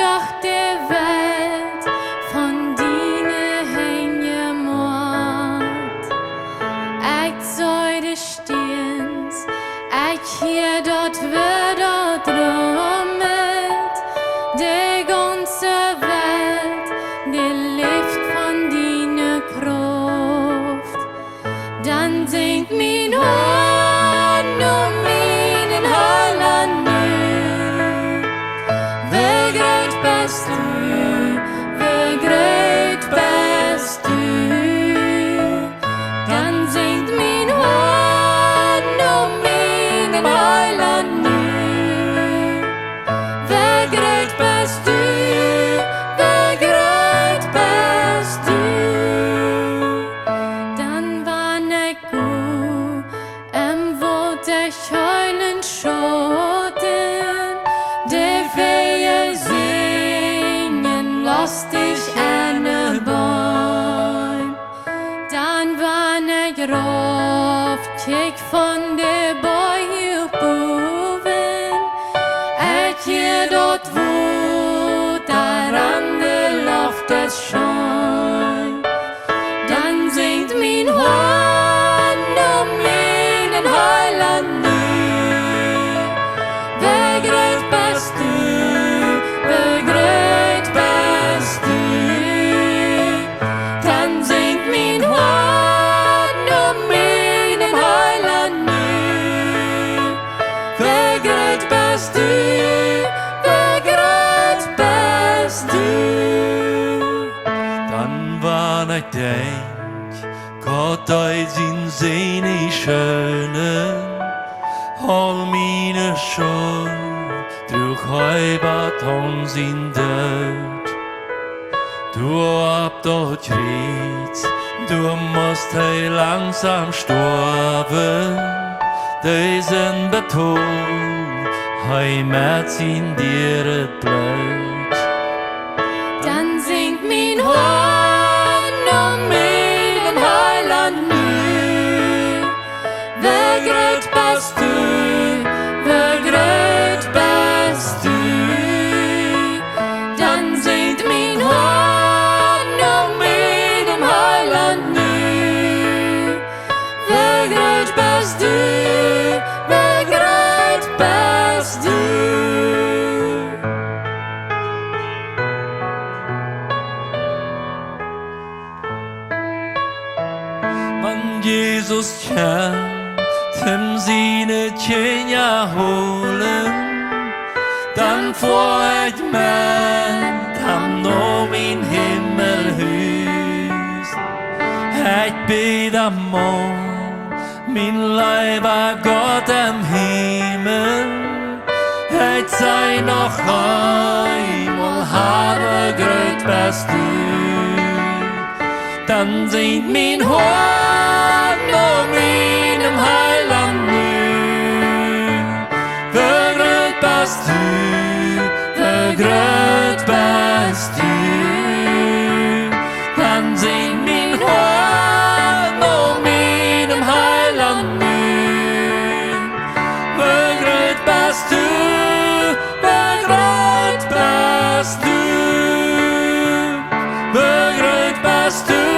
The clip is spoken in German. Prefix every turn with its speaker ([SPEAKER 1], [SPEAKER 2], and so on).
[SPEAKER 1] zag de welt van diene heen je maat. Ik zou de steens, ik hier dat we dat drömmet. De ganze Welt, die leeft van diene Kraft. Dan zingt mijn Hand om mijn Heiland nu. Wie groot bist du, wie groot bist du. Dan zingt mijn Hand om mijn Heiland nu. Wie groot bist du, wie groot bist du. Dan wann ik goed wollt ich heulen schoten, de Wehe singen, lost ich eine Bäum. Dann wann ich rauf, kick von de Bäume boven, ich hier dort wo, daran de Luft es scheint. Dann singt mein Hand um meinen Heiland nu. Wie groot bist du, wie groot bist du. Dann singt mein Hand um meinen Heiland nu. Wie groot bist du, wie groot bist du.
[SPEAKER 2] Dann wann ich denk, Gott euch in seine Schöne, all meine Schuld, durch Heibat uns in Död. Du ab dort Krieg, du musst he langsam sterben, die sind betot, Heimat in dir Blut.
[SPEAKER 1] Dann singt mein Hand um meinen Heiland nu. Wie groot bist du, wie groot bist du. Dann singt mein Hand um meinen Heiland nu. Wie groot bist du, wie groot bist du.
[SPEAKER 2] Man Jesus kennt, dem seine Tjänja holen, dann vor ich meint, ham noch mein Himmelhus. Ich bete am Morgen, mein Leiber Gott am Himmel, ich sei noch einmal, habe gröt bist du. Dann singt mein Hand um meinem Heiland nu. Wie groot bist du, wie groot bist du. Dann singt mein Hand um meinem Heiland nu. Wie groot bist du, wie groot bist du. Wie groot bist du.